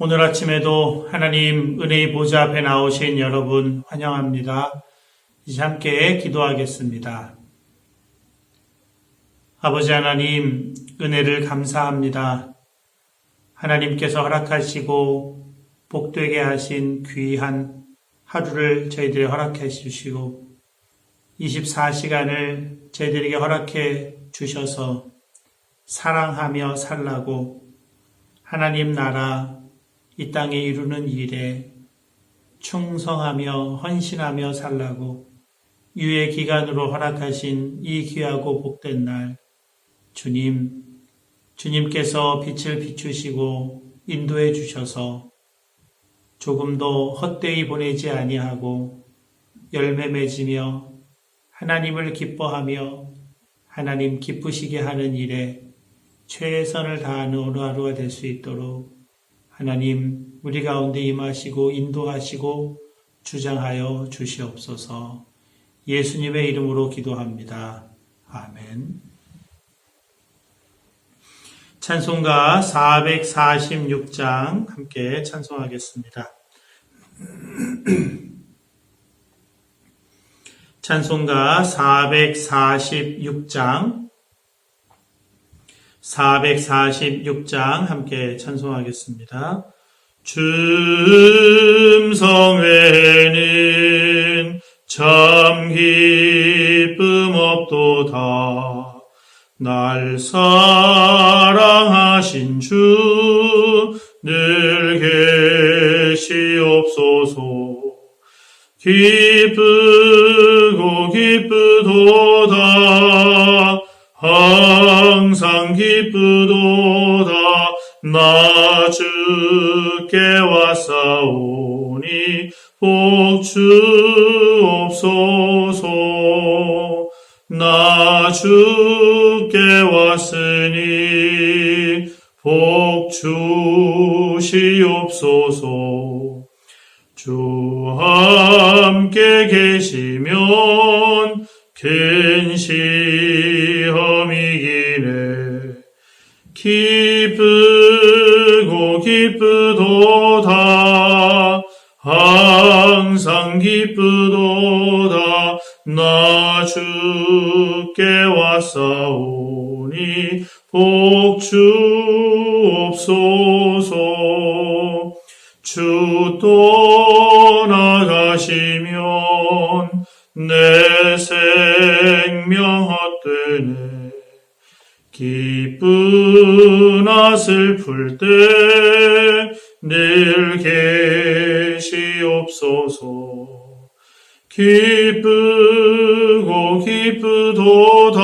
오늘 아침에도 하나님 은혜의 보좌 앞에 나오신 여러분 환영합니다. 이제 함께 기도하겠습니다. 아버지 하나님, 은혜를 감사합니다. 하나님께서 허락하시고 복되게 하신 귀한 하루를 저희들에게 허락해 주시고 24시간을 저희들에게 허락해 주셔서 사랑하며 살라고 하나님 나라 이 땅에 이루는 일에 충성하며 헌신하며 살라고 유예 기간으로 허락하신 이 귀하고 복된 날, 주님께서 빛을 비추시고 인도해 주셔서 조금도 헛되이 보내지 아니하고 열매 맺으며 하나님을 기뻐하며 하나님 기쁘시게 하는 일에 최선을 다하는 오늘 하루가 될 수 있도록 하나님 우리 가운데 임하시고 인도하시고 주장하여 주시옵소서. 예수님의 이름으로 기도합니다. 아멘. 찬송가 446장 함께 찬송하겠습니다. 찬송가 446장 함께 찬송하겠습니다. 줌성회는 참 기쁨 없도다. 날 사랑하신 주 늘 계시옵소서. 기쁘고 기쁘도다. 항상 기쁘도다. 나 주께 왔사오니 복 주옵소서. 나 주께 왔으니 복 주시옵소서. 주 함께 계시면 근시험이기네. 기쁘고 기쁘도다. 항상 기쁘도다. 나 주께 왔사오니 복 주옵소서. 주 떠나가시면 내 생명 헛되네. 기쁘나 슬플 때 늘 계시옵소서. 기쁘고 기쁘도다.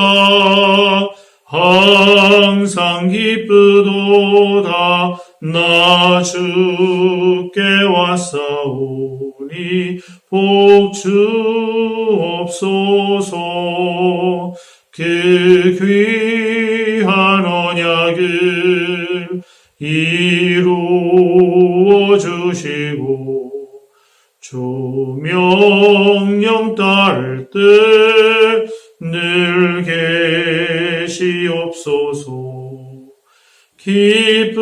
항상 기쁘도다. 나 주께 왔사오니 복 주옵소서. 그 귀한 언약을 이루어 주시고 주명령 따를 때 늘 계시옵소서. 기쁘고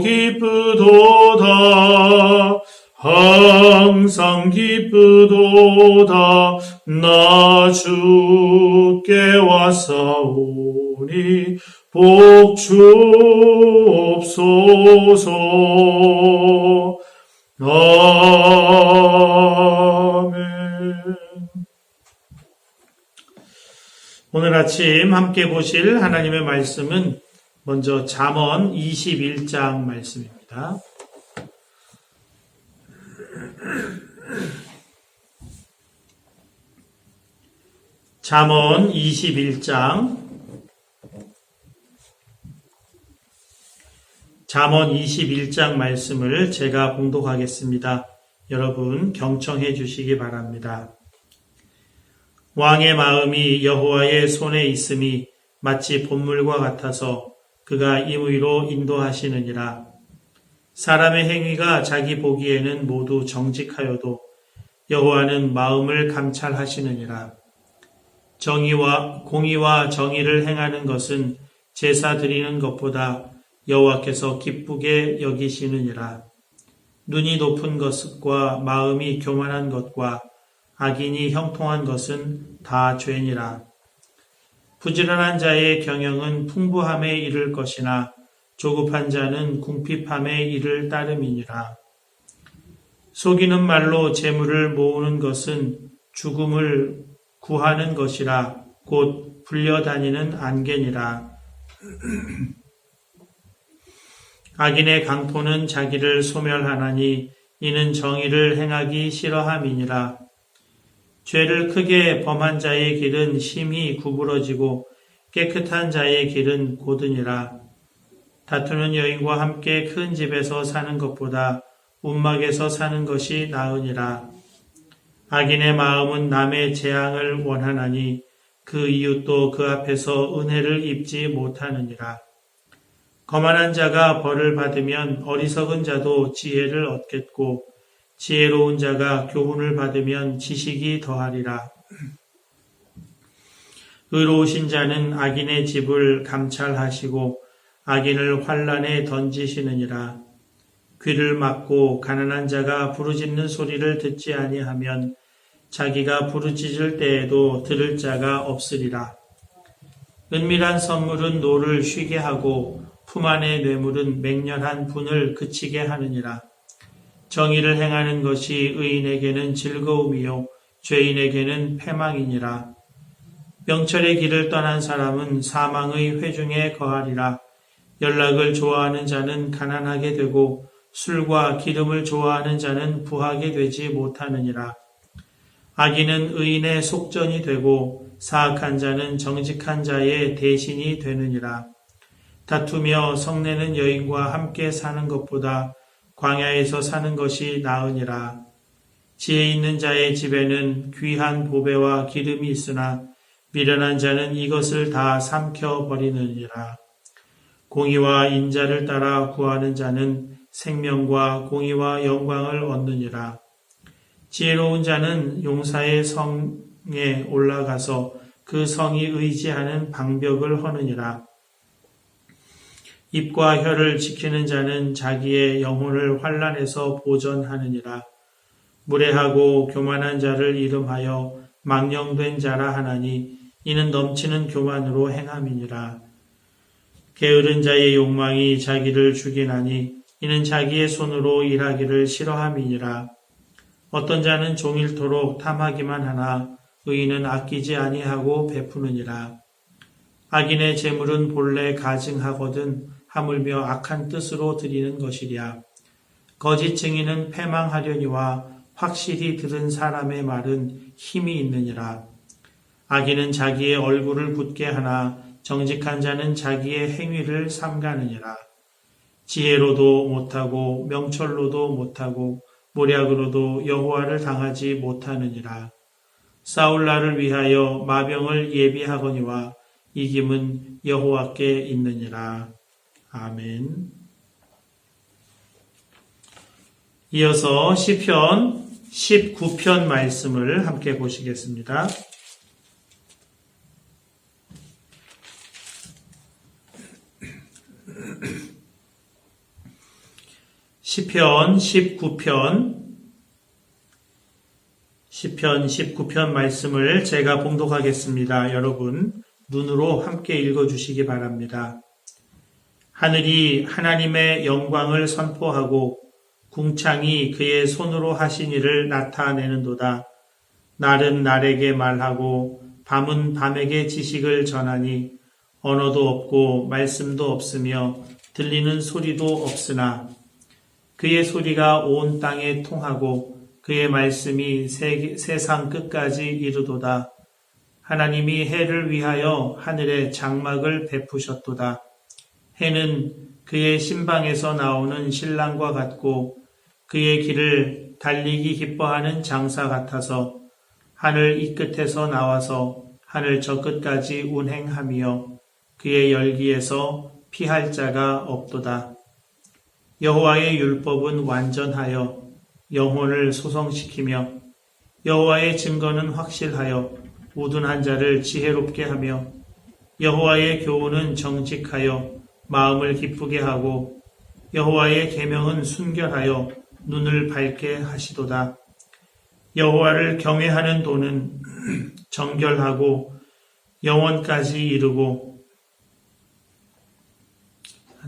기쁘도다. 항상 기쁘도다. 나 주께 왔사오니 복 주옵소서. 아멘. 오늘 아침 함께 보실 하나님의 말씀은 먼저 잠언 21장 말씀입니다. 잠언 21장 말씀을 제가 봉독하겠습니다. 여러분 경청해 주시기 바랍니다. 왕의 마음이 여호와의 손에 있음이 마치 봇물과 같아서 그가 임의로 인도하시느니라. 사람의 행위가 자기 보기에는 모두 정직하여도 여호와는 마음을 감찰하시느니라. 공의와 정의를 행하는 것은 제사 드리는 것보다 여호와께서 기쁘게 여기시느니라. 눈이 높은 것과 마음이 교만한 것과 악인이 형통한 것은 다 죄니라. 부지런한 자의 경영은 풍부함에 이를 것이나 조급한 자는 궁핍함에 이를 따름이니라. 속이는 말로 재물을 모으는 것은 죽음을 구하는 것이라 곧 불려다니는 안개니라. 악인의 강포는 자기를 소멸하나니 이는 정의를 행하기 싫어함이니라. 죄를 크게 범한 자의 길은 심히 구부러지고 깨끗한 자의 길은 고드니라. 다투는 여인과 함께 큰 집에서 사는 것보다 움막에서 사는 것이 나으니라. 악인의 마음은 남의 재앙을 원하나니 그 이웃도 그 앞에서 은혜를 입지 못하느니라. 거만한 자가 벌을 받으면 어리석은 자도 지혜를 얻겠고 지혜로운 자가 교훈을 받으면 지식이 더하리라. 의로우신 자는 악인의 집을 감찰하시고 악인을 환란에 던지시느니라. 귀를 막고 가난한 자가 부르짖는 소리를 듣지 아니하면 자기가 부르짖을 때에도 들을 자가 없으리라. 은밀한 선물은 노를 쉬게 하고 품 안의 뇌물은 맹렬한 분을 그치게 하느니라. 정의를 행하는 것이 의인에게는 즐거움이요 죄인에게는 패망이니라. 명철의 길을 떠난 사람은 사망의 회중에 거하리라. 연락을 좋아하는 자는 가난하게 되고 술과 기름을 좋아하는 자는 부하게 되지 못하느니라. 악인은 의인의 속전이 되고 사악한 자는 정직한 자의 대신이 되느니라. 다투며 성내는 여인과 함께 사는 것보다 광야에서 사는 것이 나으니라. 지혜 있는 자의 집에는 귀한 보배와 기름이 있으나 미련한 자는 이것을 다 삼켜버리느니라. 공의와 인자를 따라 구하는 자는 생명과 공의와 영광을 얻느니라. 지혜로운 자는 용사의 성에 올라가서 그 성이 의지하는 방벽을 허느니라. 입과 혀를 지키는 자는 자기의 영혼을 환난에서 보전하느니라. 무례하고 교만한 자를 이름하여 망령된 자라 하나니 이는 넘치는 교만으로 행함이니라. 게으른 자의 욕망이 자기를 죽이나니 이는 자기의 손으로 일하기를 싫어함이니라. 어떤 자는 종일토록 탐하기만 하나 의인은 아끼지 아니하고 베푸느니라. 악인의 재물은 본래 가증하거든 하물며 악한 뜻으로 드리는 것이랴. 거짓 증인은 패망하려니와 확실히 들은 사람의 말은 힘이 있느니라. 악인은 자기의 얼굴을 굳게 하나 정직한 자는 자기의 행위를 삼가느니라. 지혜로도 못하고 명철로도 못하고 모략으로도 여호와를 당하지 못하느니라. 싸울 날을 위하여 마병을 예비하거니와 이김은 여호와께 있느니라. 아멘. 이어서 시편 19편 말씀을 함께 보시겠습니다. 시편 19편 말씀을 제가 봉독하겠습니다. 여러분 눈으로 함께 읽어주시기 바랍니다. 하늘이 하나님의 영광을 선포하고 궁창이 그의 손으로 하신 일을 나타내는도다. 날은 날에게 말하고 밤은 밤에게 지식을 전하니 언어도 없고 말씀도 없으며 들리는 소리도 없으나 그의 소리가 온 땅에 통하고 그의 말씀이 세상 끝까지 이르도다. 하나님이 해를 위하여 하늘에 장막을 베푸셨도다. 해는 그의 신방에서 나오는 신랑과 같고 그의 길을 달리기 기뻐하는 장사 같아서 하늘 이 끝에서 나와서 하늘 저 끝까지 운행하며 그의 열기에서 피할 자가 없도다. 여호와의 율법은 완전하여 영혼을 소성시키며 여호와의 증거는 확실하여 우둔한 자를 지혜롭게 하며 여호와의 교훈은 정직하여 마음을 기쁘게 하고 여호와의 계명은 순결하여 눈을 밝게 하시도다. 여호와를 경외하는 도는 정결하고 영원까지 이르고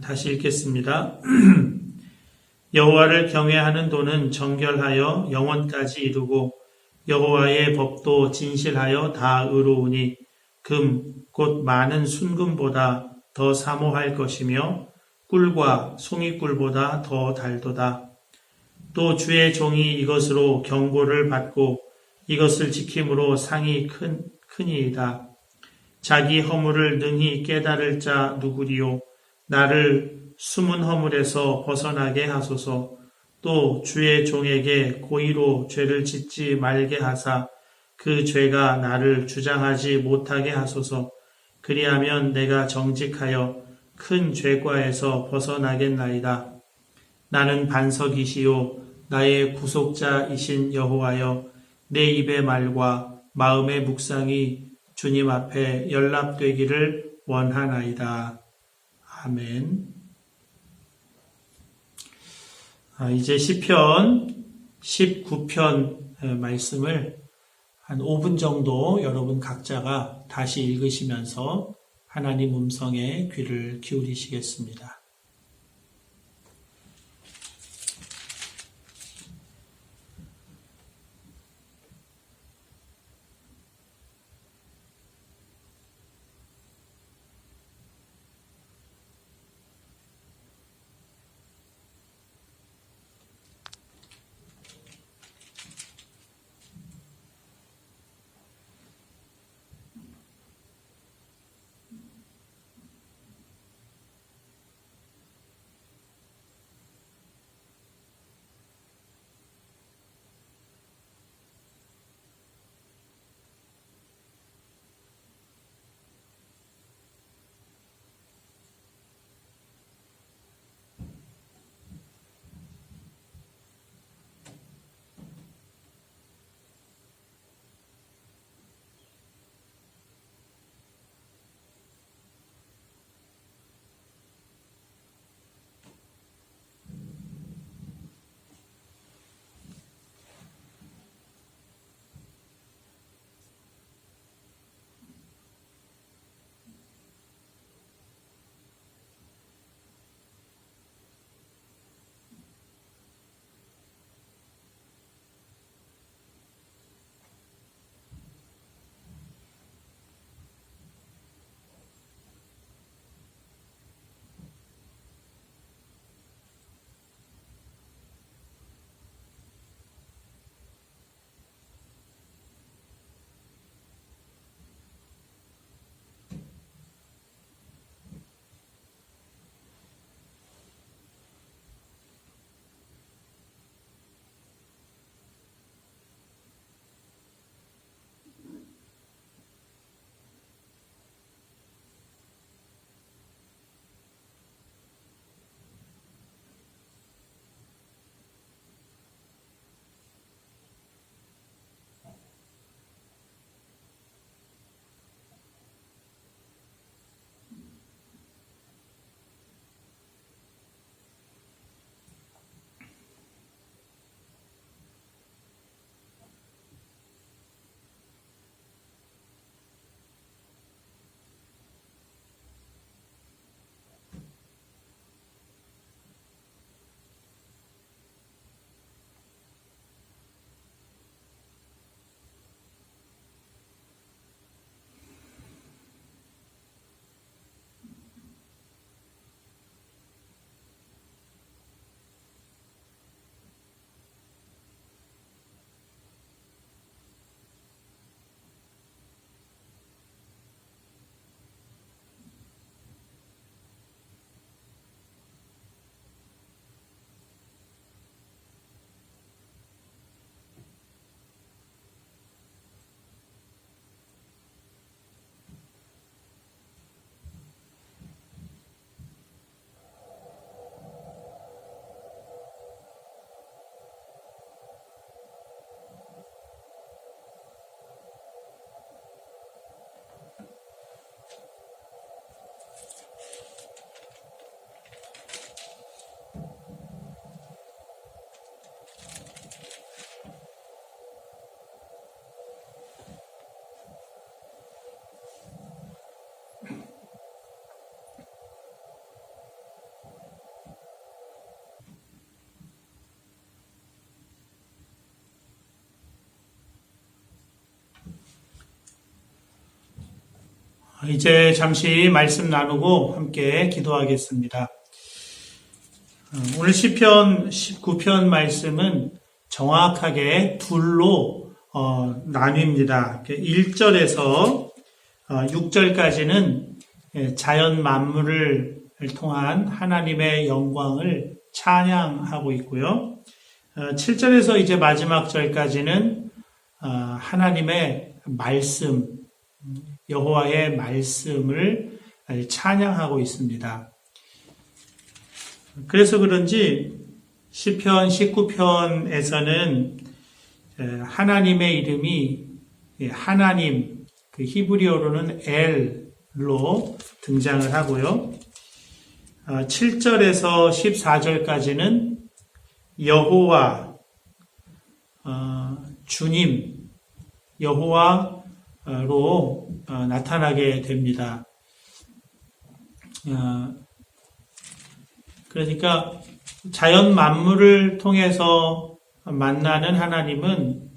다시 읽겠습니다. 여호와를 경외하는 도는 정결하여 영원까지 이르고 여호와의 법도 진실하여 다 의로우니 금 곧 많은 순금보다 더 사모할 것이며 꿀과 송이꿀보다 더 달도다. 또 주의 종이 이것으로 경고를 받고 이것을 지킴으로 상이 크니이다. 자기 허물을 능히 깨달을 자 누구리요. 나를 숨은 허물에서 벗어나게 하소서. 또 주의 종에게 고의로 죄를 짓지 말게 하사 그 죄가 나를 주장하지 못하게 하소서. 그리하면 내가 정직하여 큰 죄과에서 벗어나겠나이다. 나는 반석이시요 나의 구속자이신 여호와여, 내 입의 말과 마음의 묵상이 주님 앞에 연락되기를 원하나이다. 아멘. 이제 시편 19편 말씀을 한 5분 정도 여러분 각자가 다시 읽으시면서 하나님 음성에 귀를 기울이시겠습니다. 이제 잠시 말씀 나누고 함께 기도하겠습니다. 오늘 시편 19편 말씀은 정확하게 둘로 나뉩니다. 1절에서 6절까지는 자연 만물을 통한 하나님의 영광을 찬양하고 있고요. 7절에서 이제 마지막 절까지는 하나님의 말씀, 여호와의 말씀을 찬양하고 있습니다. 그래서 그런지 시편 19편에서는 하나님의 이름이 하나님, 그 히브리어로는 엘로 등장을 하고요. 7절에서 14절까지는 여호와, 주님, 여호와로 나타나게 됩니다. 그러니까 자연 만물을 통해서 만나는 하나님은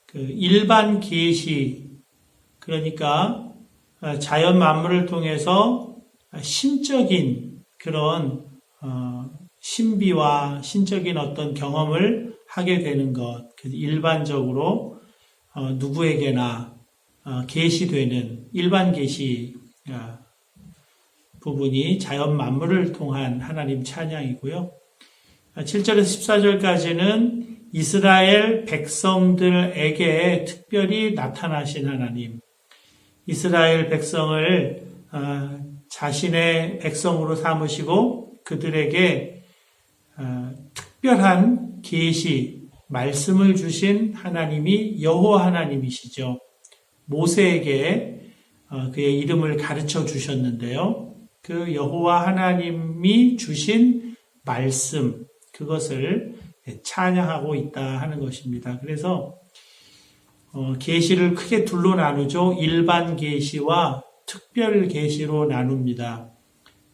그 일반 계시, 그러니까 자연 만물을 통해서 신적인 그런 신비와 신적인 어떤 경험을 하게 되는 것, 일반적으로 누구에게나 계시되는 일반 계시 부분이 자연 만물을 통한 하나님 찬양이고요. 7절에서 14절까지는 이스라엘 백성들에게 특별히 나타나신 하나님, 이스라엘 백성을 자신의 백성으로 삼으시고 그들에게 특별한 계시, 말씀을 주신 하나님이 여호와 하나님이시죠. 모세에게 그의 이름을 가르쳐 주셨는데요. 그 여호와 하나님이 주신 말씀, 그것을 찬양하고 있다 하는 것입니다. 그래서 계시를 크게 둘로 나누죠. 일반 계시와 특별 계시로 나눕니다.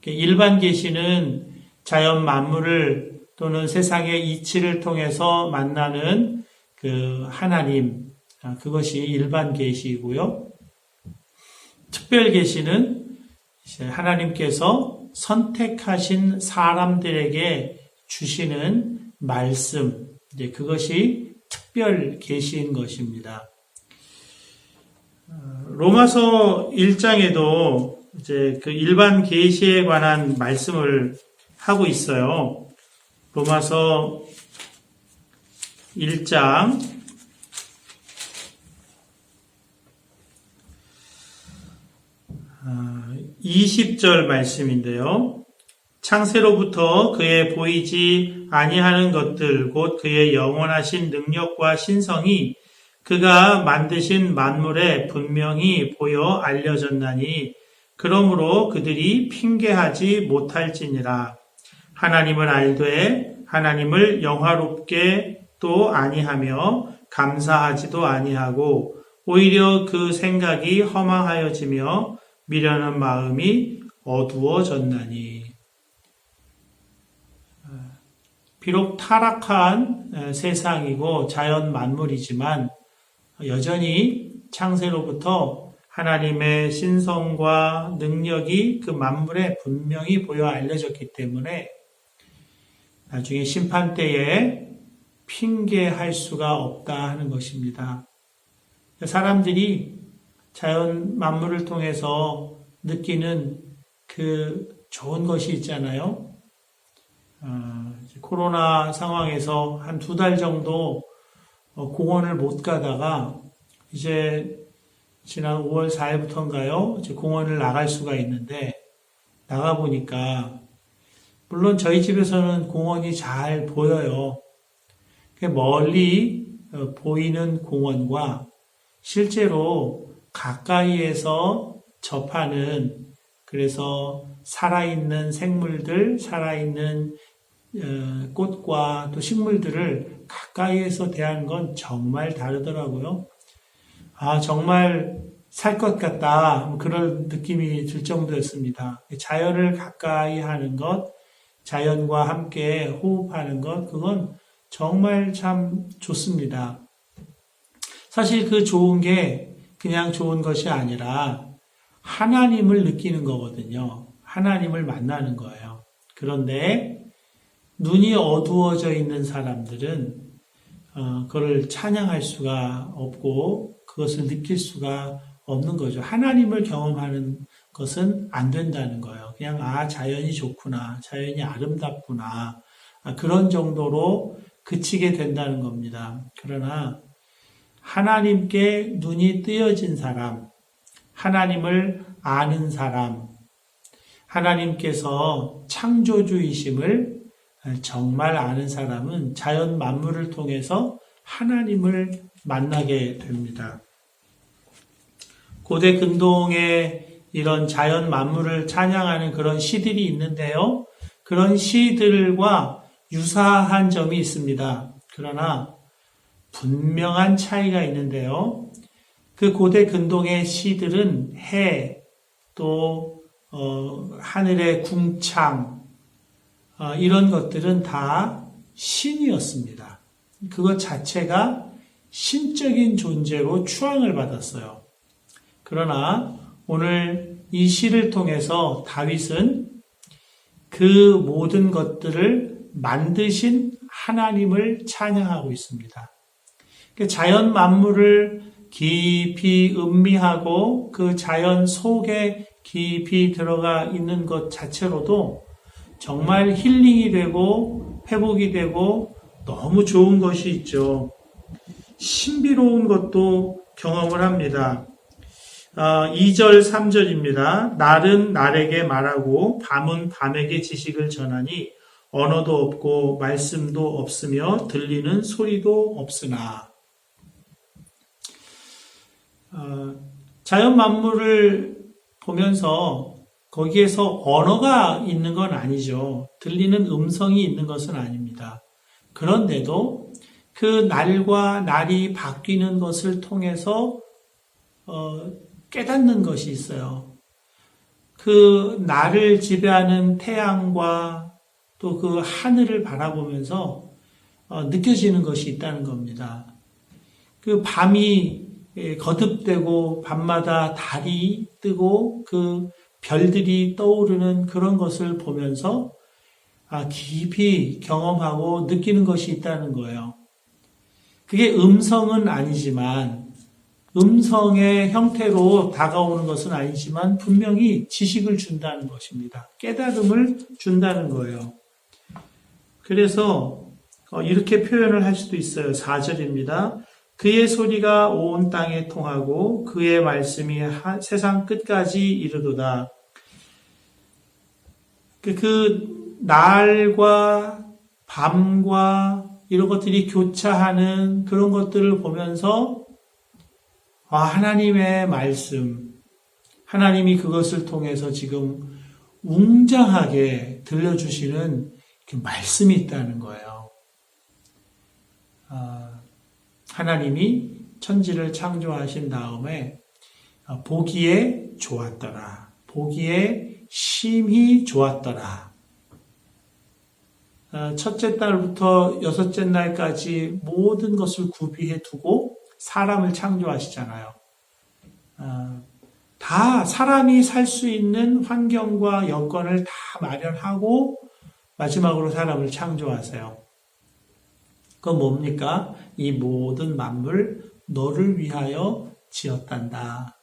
일반 계시는 자연 만물을 또는 세상의 이치를 통해서 만나는 그 하나님, 그것이 일반 계시이고요. 특별 계시는 하나님께서 선택하신 사람들에게 주시는 말씀, 이제 그것이 특별 계시인 것입니다. 로마서 1장에도 이제 그 일반 계시에 관한 말씀을 하고 있어요. 로마서 1장 20절 말씀인데요. 창세로부터 그의 보이지 아니하는 것들, 곧 그의 영원하신 능력과 신성이 그가 만드신 만물에 분명히 보여 알려졌나니 그러므로 그들이 핑계하지 못할지니라. 하나님을 알되 하나님을 영화롭게 또 아니하며 감사하지도 아니하고 오히려 그 생각이 허망하여지며 미련한 마음이 어두워졌나니. 비록 타락한 세상이고 자연 만물이지만 여전히 창세로부터 하나님의 신성과 능력이 그 만물에 분명히 보여 알려졌기 때문에 나중에 심판 때에 핑계할 수가 없다 하는 것입니다. 사람들이 자연 만물을 통해서 느끼는 그 좋은 것이 있잖아요. 코로나 상황에서 한 2달 정도 공원을 못 가다가 이제 지난 5월 4일부터인가요? 이제 공원을 나갈 수가 있는데 나가보니까 물론 저희 집에서는 공원이 잘 보여요. 멀리 보이는 공원과 실제로 가까이에서 접하는, 그래서 살아있는 생물들, 살아있는 꽃과 또 식물들을 가까이에서 대하는 건 정말 다르더라고요. 정말 살 것 같다, 그런 느낌이 들 정도였습니다. 자연을 가까이 하는 것, 자연과 함께 호흡하는 것, 그건 정말 참 좋습니다. 사실 그 좋은 게 그냥 좋은 것이 아니라 하나님을 느끼는 거거든요. 하나님을 만나는 거예요. 그런데 눈이 어두워져 있는 사람들은 그걸 찬양할 수가 없고 그것을 느낄 수가 없는 거죠. 하나님을 경험하는 것은 안 된다는 거예요. 그냥 자연이 좋구나, 자연이 아름답구나 그런 정도로 그치게 된다는 겁니다. 그러나 하나님께 눈이 뜨여진 사람, 하나님을 아는 사람, 하나님께서 창조주이심을 정말 아는 사람은 자연 만물을 통해서 하나님을 만나게 됩니다. 고대 근동에 이런 자연 만물을 찬양하는 그런 시들이 있는데요. 그런 시들과 유사한 점이 있습니다. 그러나 분명한 차이가 있는데요. 그 고대 근동의 시들은 해, 또 하늘의 궁창 이런 것들은 다 신이었습니다. 그것 자체가 신적인 존재로 추앙을 받았어요. 그러나 오늘 이 시를 통해서 다윗은 그 모든 것들을 만드신 하나님을 찬양하고 있습니다. 자연 만물을 깊이 음미하고 그 자연 속에 깊이 들어가 있는 것 자체로도 정말 힐링이 되고 회복이 되고 너무 좋은 것이 있죠. 신비로운 것도 경험을 합니다. 2절, 3절입니다. 날은 날에게 말하고 밤은 밤에게 지식을 전하니 언어도 없고 말씀도 없으며 들리는 소리도 없으나. 자연 만물을 보면서 거기에서 언어가 있는 건 아니죠. 들리는 음성이 있는 것은 아닙니다. 그런데도 그 날과 날이 바뀌는 것을 통해서 깨닫는 것이 있어요. 그 날을 지배하는 태양과 또 그 하늘을 바라보면서 느껴지는 것이 있다는 겁니다. 그 밤이 거듭되고 밤마다 달이 뜨고 그 별들이 떠오르는 그런 것을 보면서 깊이 경험하고 느끼는 것이 있다는 거예요. 그게 음성은 아니지만 음성의 형태로 다가오는 것은 아니지만 분명히 지식을 준다는 것입니다. 깨달음을 준다는 거예요. 그래서 이렇게 표현을 할 수도 있어요. 4절입니다. 그의 소리가 온 땅에 통하고 그의 말씀이 세상 끝까지 이르도다. 그 날과 밤과 이런 것들이 교차하는 그런 것들을 보면서 하나님의 말씀, 하나님이 그것을 통해서 지금 웅장하게 들려주시는 그 말씀이 있다는 거예요. 하나님이 천지를 창조하신 다음에 보기에 좋았더라. 보기에 심히 좋았더라. 첫째 날부터 여섯째 날까지 모든 것을 구비해 두고 사람을 창조하시잖아요. 다 사람이 살 수 있는 환경과 여건을 다 마련하고 마지막으로 사람을 창조하세요. 그건 뭡니까? 이 모든 만물 너를 위하여 지었단다.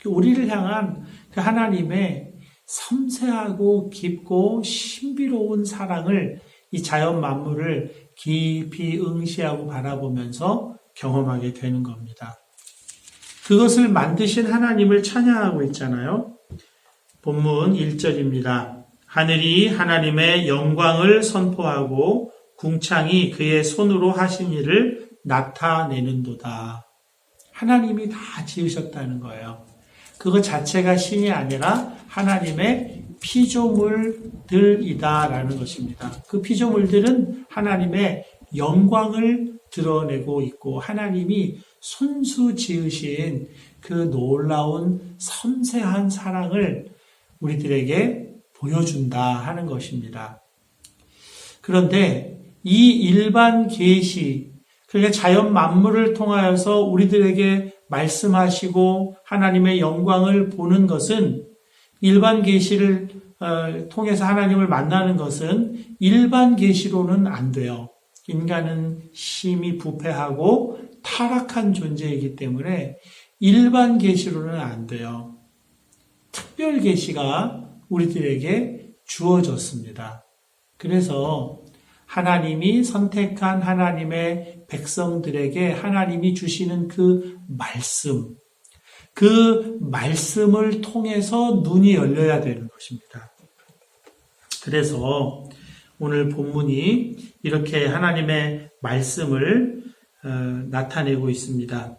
우리를 향한 그 하나님의 섬세하고 깊고 신비로운 사랑을 이 자연 만물을 깊이 응시하고 바라보면서 경험하게 되는 겁니다. 그것을 만드신 하나님을 찬양하고 있잖아요. 본문 1절입니다. 하늘이 하나님의 영광을 선포하고 궁창이 그의 손으로 하신 일을 나타내는도다. 하나님이 다 지으셨다는 거예요. 그것 자체가 신이 아니라 하나님의 피조물들이다라는 것입니다. 그 피조물들은 하나님의 영광을 드러내고 있고 하나님이 손수 지으신 그 놀라운 섬세한 사랑을 우리들에게 보여준다 하는 것입니다. 그런데 이 일반 계시, 그러니까 자연 만물을 통하여서 우리들에게 말씀하시고 하나님의 영광을 보는 것은 일반 계시를 통해서 하나님을 만나는 것은 일반 계시로는 안 돼요. 인간은 심히 부패하고 타락한 존재이기 때문에 일반 계시로는 안 돼요. 특별 계시가 우리들에게 주어졌습니다. 그래서 하나님이 선택한 하나님의 백성들에게 하나님이 주시는 그 말씀을 통해서 눈이 열려야 되는 것입니다. 그래서 오늘 본문이 이렇게 하나님의 말씀을 나타내고 있습니다.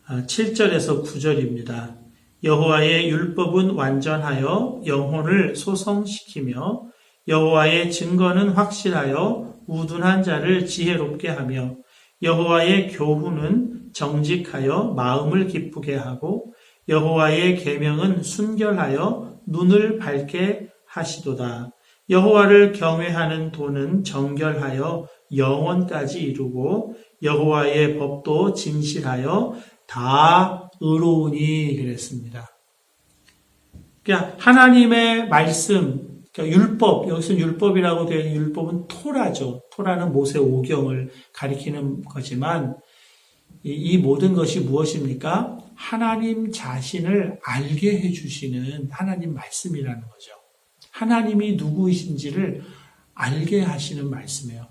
7절에서 9절입니다. 여호와의 율법은 완전하여 영혼을 소성시키며 여호와의 증거는 확실하여 우둔한 자를 지혜롭게 하며 여호와의 교훈은 정직하여 마음을 기쁘게 하고 여호와의 계명은 순결하여 눈을 밝게 하시도다. 여호와를 경외하는 도는 정결하여 영원까지 이루고 여호와의 법도 진실하여 다 의로우니 그랬습니다. 그러니까 하나님의 말씀, 그러니까 율법, 여기서 율법이라고 되어 있는 율법은 토라죠. 토라는 모세 오경을 가리키는 거지만 이 모든 것이 무엇입니까? 하나님 자신을 알게 해주시는 하나님 말씀이라는 거죠. 하나님이 누구이신지를 알게 하시는 말씀이에요.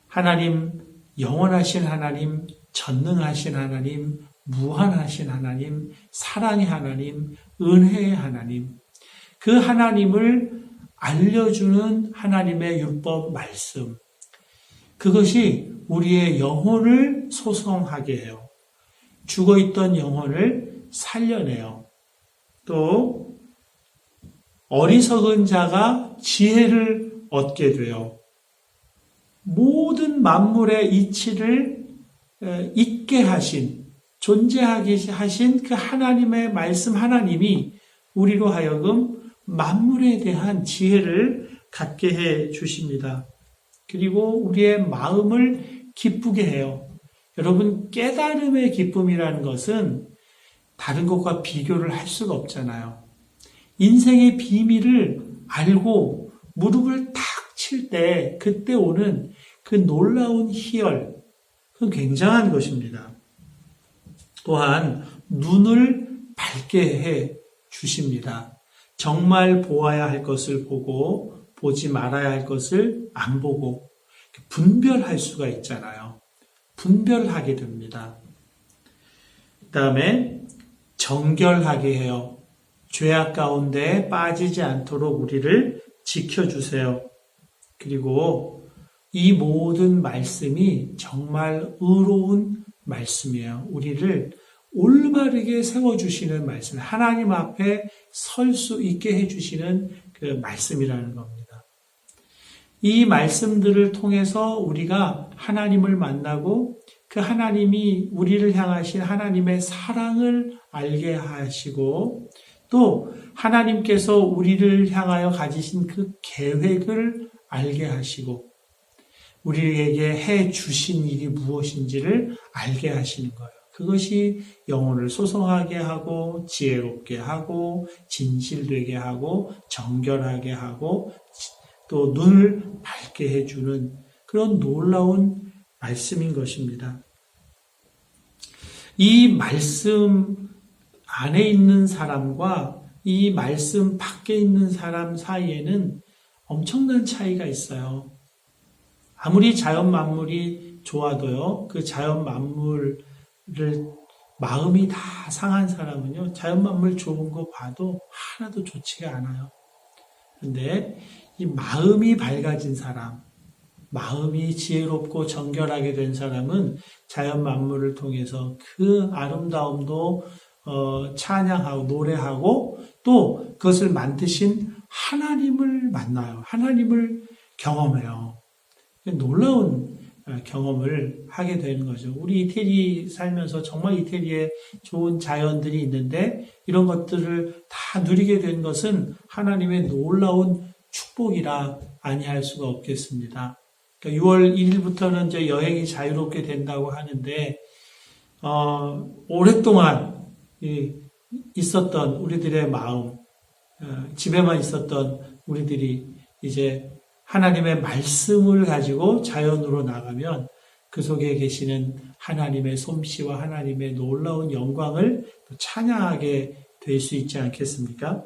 하나님, 영원하신 하나님, 전능하신 하나님, 무한하신 하나님, 사랑의 하나님, 은혜의 하나님, 그 하나님을 알려주는 하나님의 율법 말씀, 그것이 우리의 영혼을 소성하게 해요. 죽어있던 영혼을 살려내요. 또 어리석은 자가 지혜를 얻게 돼요. 모든 만물의 이치를 있게 하신, 존재하게 하신 그 하나님의 말씀 하나님이 우리로 하여금 만물에 대한 지혜를 갖게 해 주십니다. 그리고 우리의 마음을 기쁘게 해요. 여러분, 깨달음의 기쁨이라는 것은 다른 것과 비교를 할 수가 없잖아요. 인생의 비밀을 알고 무릎을 탁 칠 때 그때 오는 그 놀라운 희열, 그건 굉장한 것입니다. 또한 눈을 밝게 해 주십니다. 정말 보아야 할 것을 보고 보지 말아야 할 것을 안 보고 분별할 수가 있잖아요. 분별하게 됩니다. 그 다음에 정결하게 해요. 죄악 가운데 빠지지 않도록 우리를 지켜주세요. 그리고 이 모든 말씀이 정말 의로운 말씀이에요. 우리를 올바르게 세워주시는 말씀, 하나님 앞에 설 수 있게 해주시는 그 말씀이라는 겁니다. 이 말씀들을 통해서 우리가 하나님을 만나고 그 하나님이 우리를 향하신 하나님의 사랑을 알게 하시고 또 하나님께서 우리를 향하여 가지신 그 계획을 알게 하시고 우리에게 해 주신 일이 무엇인지를 알게 하시는 거예요. 그것이 영혼을 소성하게 하고 지혜롭게 하고 진실되게 하고 정결하게 하고 또 눈을 밝게 해주는 그런 놀라운 말씀인 것입니다. 이 말씀 안에 있는 사람과 이 말씀 밖에 있는 사람 사이에는 엄청난 차이가 있어요. 아무리 자연 만물이 좋아도요, 그 자연 만물을 마음이 다 상한 사람은요, 자연 만물 좋은 거 봐도 하나도 좋지가 않아요. 그런데 이 마음이 밝아진 사람, 마음이 지혜롭고 정결하게 된 사람은 자연 만물을 통해서 그 아름다움도 찬양하고 노래하고 또 그것을 만드신 하나님을 만나요. 하나님을 경험해요. 놀라운 경험을 하게 되는 거죠. 우리 이태리 살면서 정말 이태리에 좋은 자연들이 있는데 이런 것들을 다 누리게 된 것은 하나님의 놀라운 축복이라 아니할 수가 없겠습니다. 그러니까 6월 1일부터는 이제 여행이 자유롭게 된다고 하는데, 오랫동안 있었던 우리들의 마음, 집에만 있었던 우리들이 이제 하나님의 말씀을 가지고 자연으로 나가면 그 속에 계시는 하나님의 솜씨와 하나님의 놀라운 영광을 찬양하게 될 수 있지 않겠습니까?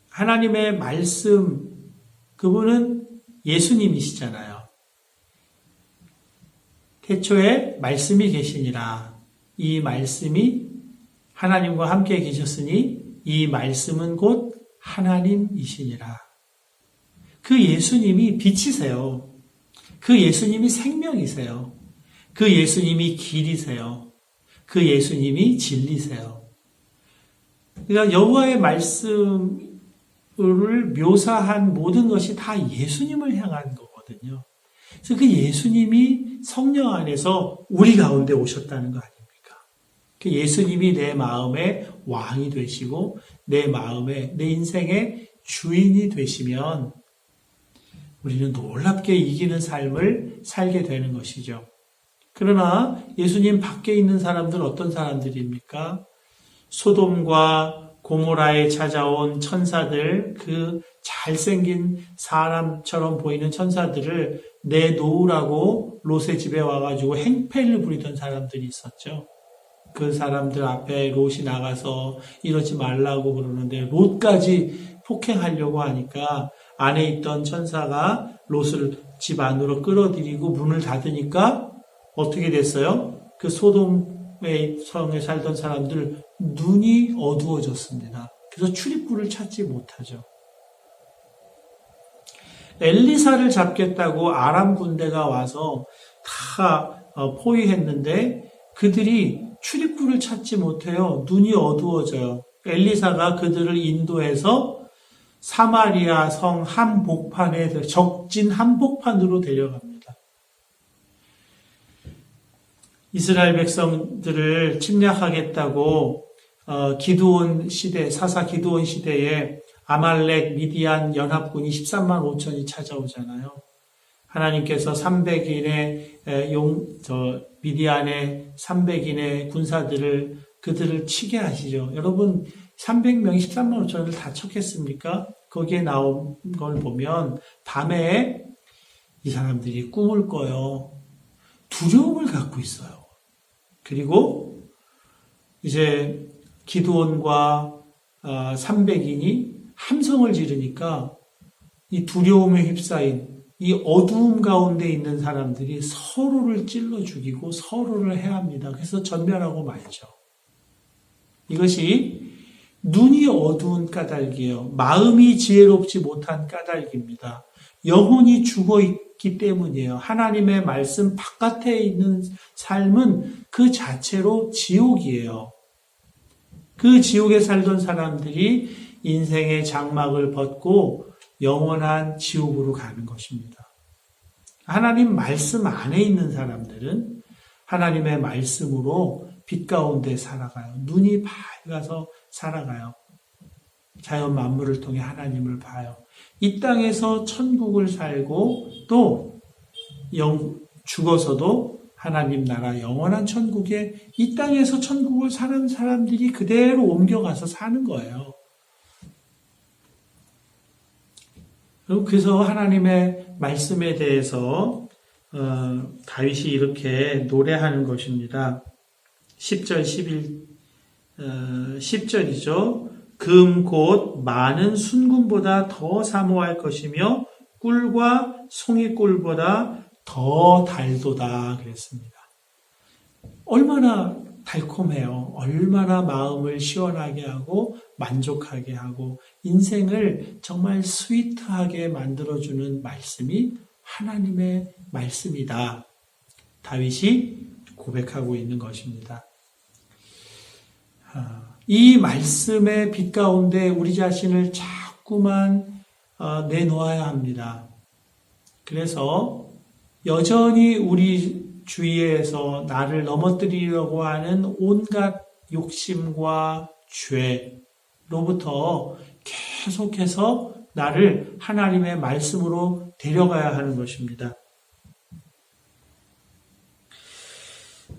하나님의 말씀, 그분은 예수님이시잖아요. 태초에 말씀이 계시니라. 이 말씀이 하나님과 함께 계셨으니 이 말씀은 곧 하나님이시니라. 그 예수님이 빛이세요. 그 예수님이 생명이세요. 그 예수님이 길이세요. 그 예수님이 진리세요. 그러니까 여호와의 말씀을 묘사한 모든 것이 다 예수님을 향한 거거든요. 그래서 그 예수님이 성령 안에서 우리 가운데 오셨다는 거 아닙니까? 그 예수님이 내 마음의 왕이 되시고 내 마음의, 내 인생의 주인이 되시면 우리는 놀랍게 이기는 삶을 살게 되는 것이죠. 그러나 예수님 밖에 있는 사람들은 어떤 사람들입니까? 소돔과 고모라에 찾아온 천사들, 그 잘생긴 사람처럼 보이는 천사들을 내놓으라고 롯의 집에 와가지고 행패를 부리던 사람들이 있었죠. 그 사람들 앞에 롯이 나가서 이러지 말라고 그러는데 롯까지 폭행하려고 하니까 안에 있던 천사가 롯을 집 안으로 끌어들이고 문을 닫으니까 어떻게 됐어요? 그 소돔의 성에 살던 사람들 눈이 어두워졌습니다. 그래서 출입구를 찾지 못하죠. 엘리사를 잡겠다고 아람 군대가 와서 다 포위했는데 그들이 출입구를 찾지 못해요. 눈이 어두워져요. 엘리사가 그들을 인도해서 사마리아 성 한복판에 적진 한복판으로 데려갑니다. 이스라엘 백성들을 침략하겠다고 기드온 시대, 사사 기드온 시대에 아말렉, 미디안 연합군이 13만 5천이 찾아오잖아요. 하나님께서 300인의 미디안의 300인의 군사들을 그들을 치게 하시죠. 여러분 300명이 13만 5천을 다 쳤겠습니까? 거기에 나온 걸 보면 밤에 이 사람들이 꿈을 꿔요. 두려움을 갖고 있어요. 그리고 이제 기드온과 300인이 함성을 지르니까 이 두려움에 휩싸인 이 어두움 가운데 있는 사람들이 서로를 찔러 죽이고 서로를 해합니다. 그래서 전멸하고 말죠. 이것이 눈이 어두운 까닭이에요. 마음이 지혜롭지 못한 까닭입니다. 영혼이 죽어있기 때문이에요. 하나님의 말씀 바깥에 있는 삶은 그 자체로 지옥이에요. 그 지옥에 살던 사람들이 인생의 장막을 벗고 영원한 지옥으로 가는 것입니다. 하나님 말씀 안에 있는 사람들은 하나님의 말씀으로 빛 가운데 살아가요. 눈이 밝아서 살아가요. 자연 만물을 통해 하나님을 봐요. 이 땅에서 천국을 살고 또 죽어서도 하나님 나라 영원한 천국에 이 땅에서 천국을 사는 사람들이 그대로 옮겨가서 사는 거예요. 그래서 하나님의 말씀에 대해서 다윗이 이렇게 노래하는 것입니다. 10절, 10절이죠. 금 곧 많은 순금보다 더 사모할 것이며 꿀과 송이꿀보다 더 달도다 그랬습니다. 얼마나 달콤해요. 얼마나 마음을 시원하게 하고 만족하게 하고 인생을 정말 스위트하게 만들어주는 말씀이 하나님의 말씀이다. 다윗이 고백하고 있는 것입니다. 이 말씀의 빛 가운데 우리 자신을 자꾸만 내놓아야 합니다. 그래서 여전히 우리 주위에서 나를 넘어뜨리려고 하는 온갖 욕심과 죄로부터 계속해서 나를 하나님의 말씀으로 데려가야 하는 것입니다.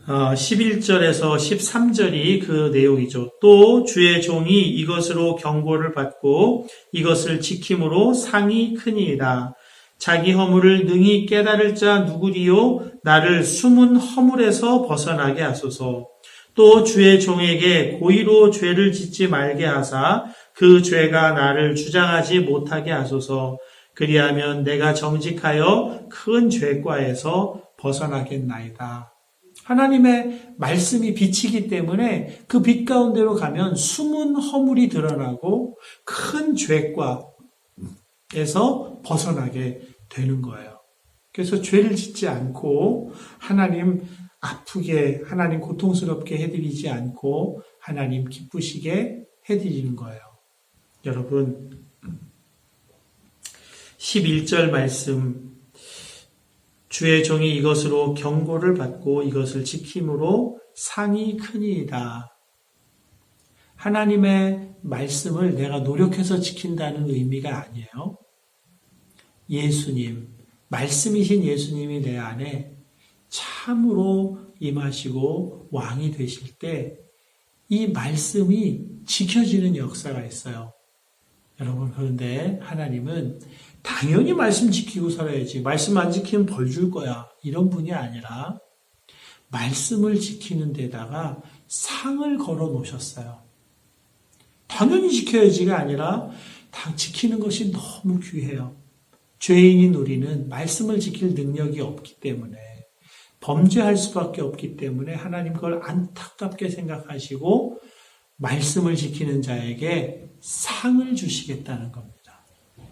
11절에서 13절이 그 내용이죠. 또 주의 종이 이것으로 경고를 받고 이것을 지킴으로 상이 크니이다. 자기 허물을 능히 깨달을 자 누구리요? 나를 숨은 허물에서 벗어나게 하소서. 또 주의 종에게 고의로 죄를 짓지 말게 하사 그 죄가 나를 주장하지 못하게 하소서. 그리하면 내가 정직하여 큰 죄과에서 벗어나겠나이다. 하나님의 말씀이 빛이기 때문에 그 빛 가운데로 가면 숨은 허물이 드러나고 큰 죄과에서 벗어나게 되는 거예요. 그래서 죄를 짓지 않고 하나님 아프게, 하나님 고통스럽게 해드리지 않고 하나님 기쁘시게 해드리는 거예요. 여러분, 11절 말씀, 주의 종이 이것으로 경고를 받고 이것을 지킴으로 상이 크니이다. 하나님의 말씀을 내가 노력해서 지킨다는 의미가 아니에요. 예수님, 말씀이신 예수님이 내 안에 참으로 임하시고 왕이 되실 때 이 말씀이 지켜지는 역사가 있어요. 여러분, 그런데 하나님은 당연히 말씀 지키고 살아야지. 말씀 안 지키면 벌 줄 거야. 이런 분이 아니라 말씀을 지키는 데다가 상을 걸어 놓으셨어요. 당연히 지켜야지가 아니라 다 지키는 것이 너무 귀해요. 죄인인 우리는 말씀을 지킬 능력이 없기 때문에 범죄할 수밖에 없기 때문에 하나님 그걸 안타깝게 생각하시고 말씀을 지키는 자에게 상을 주시겠다는 겁니다.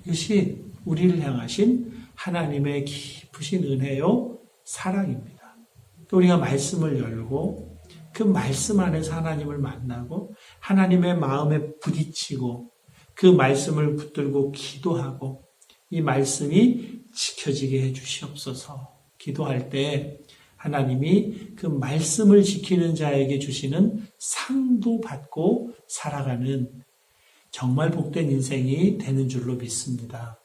이것이 우리를 향하신 하나님의 깊으신 은혜요 사랑입니다. 또 우리가 말씀을 열고 그 말씀 안에서 하나님을 만나고 하나님의 마음에 부딪히고 그 말씀을 붙들고 기도하고 이 말씀이 지켜지게 해주시옵소서. 기도할 때 하나님이 그 말씀을 지키는 자에게 주시는 상도 받고 살아가는 정말 복된 인생이 되는 줄로 믿습니다.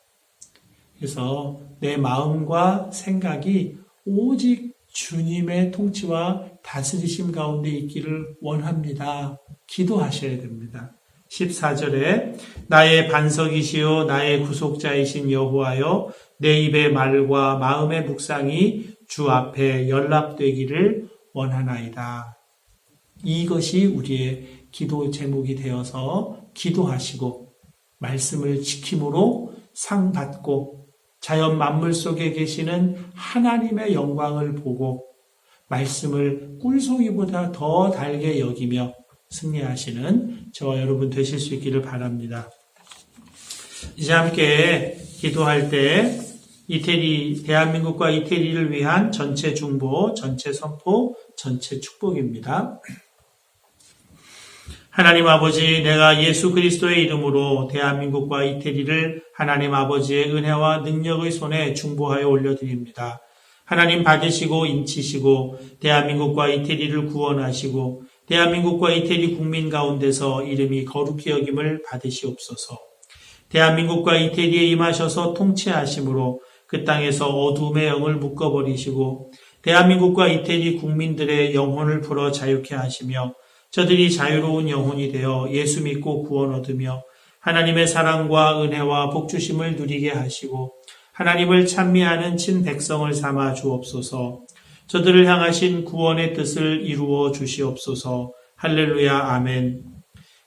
그래서 내 마음과 생각이 오직 주님의 통치와 다스리심 가운데 있기를 원합니다. 기도하셔야 됩니다. 14절에 나의 반석이시요 나의 구속자이신 여호와여 내 입의 말과 마음의 묵상이 주 앞에 연락되기를 원하나이다. 이것이 우리의 기도 제목이 되어서 기도하시고 말씀을 지킴으로 상 받고 자연 만물 속에 계시는 하나님의 영광을 보고 말씀을 꿀송이보다 더 달게 여기며 승리하시는 저와 여러분 되실 수 있기를 바랍니다. 이제 함께 기도할 때 이태리, 대한민국과 이태리를 위한 전체 중보, 전체 선포, 전체 축복입니다. 하나님 아버지, 내가 예수 그리스도의 이름으로 대한민국과 이태리를 하나님 아버지의 은혜와 능력의 손에 중보하여 올려드립니다. 하나님 받으시고 인치시고 대한민국과 이태리를 구원하시고 대한민국과 이태리 국민 가운데서 이름이 거룩히 여김을 받으시옵소서. 대한민국과 이태리에 임하셔서 통치하심으로 그 땅에서 어둠의 영을 묶어버리시고 대한민국과 이태리 국민들의 영혼을 풀어 자유케 하시며 저들이 자유로운 영혼이 되어 예수 믿고 구원 얻으며 하나님의 사랑과 은혜와 복주심을 누리게 하시고 하나님을 찬미하는 친백성을 삼아 주옵소서. 저들을 향하신 구원의 뜻을 이루어 주시옵소서. 할렐루야 아멘.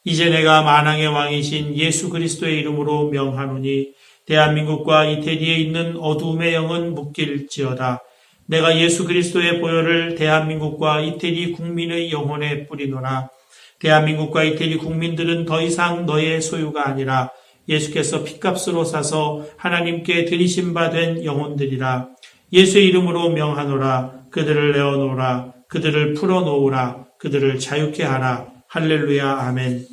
이제 내가 만왕의 왕이신 예수 그리스도의 이름으로 명하노니 대한민국과 이태리에 있는 어두움의 영은 묶일지어다. 내가 예수 그리스도의 보혈을 대한민국과 이태리 국민의 영혼에 뿌리노라. 대한민국과 이태리 국민들은 더 이상 너의 소유가 아니라 예수께서 핏값으로 사서 하나님께 드리심 받은 영혼들이라. 예수의 이름으로 명하노라. 그들을 내어놓으라. 그들을 풀어놓으라. 그들을 자유케 하라. 할렐루야 아멘.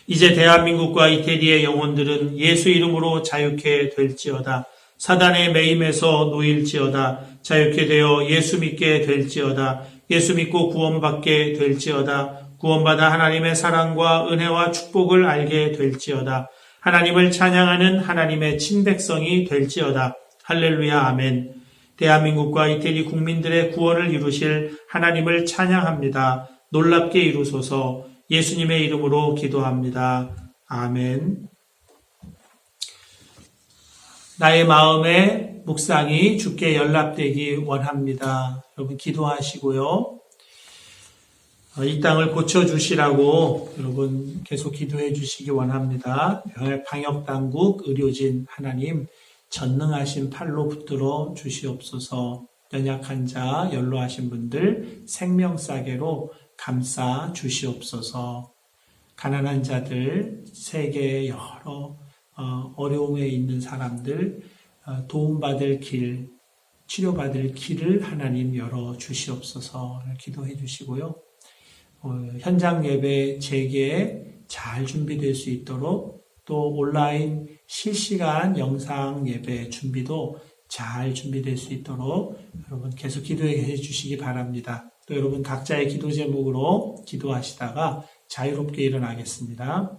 이제 대한민국과 이태리의 영혼들은 예수 이름으로 자유케 될지어다. 사단의 매임에서 놓일지어다. 자유케 되어 예수 믿게 될지어다. 예수 믿고 구원받게 될지어다. 구원받아 하나님의 사랑과 은혜와 축복을 알게 될지어다. 하나님을 찬양하는 하나님의 친백성이 될지어다. 할렐루야, 아멘. 대한민국과 이태리 국민들의 구원을 이루실 하나님을 찬양합니다. 놀랍게 이루소서. 예수님의 이름으로 기도합니다. 아멘. 나의 마음의 묵상이 주께 연락되기 원합니다. 여러분 기도하시고요. 이 땅을 고쳐주시라고 여러분 계속 기도해 주시기 원합니다. 방역당국, 의료진 하나님 전능하신 팔로 붙들어 주시옵소서. 연약한 자, 연로하신 분들 생명싸개로 감싸 주시옵소서. 가난한 자들, 세계의 여러 어려움에 있는 사람들 도움받을 길, 치료받을 길을 하나님 열어 주시옵소서. 기도해 주시고요. 현장 예배 재개 잘 준비될 수 있도록 또 온라인 실시간 영상 예배 준비도 잘 준비될 수 있도록 여러분 계속 기도해 주시기 바랍니다. 또 여러분 각자의 기도 제목으로 기도하시다가 자유롭게 일어나겠습니다.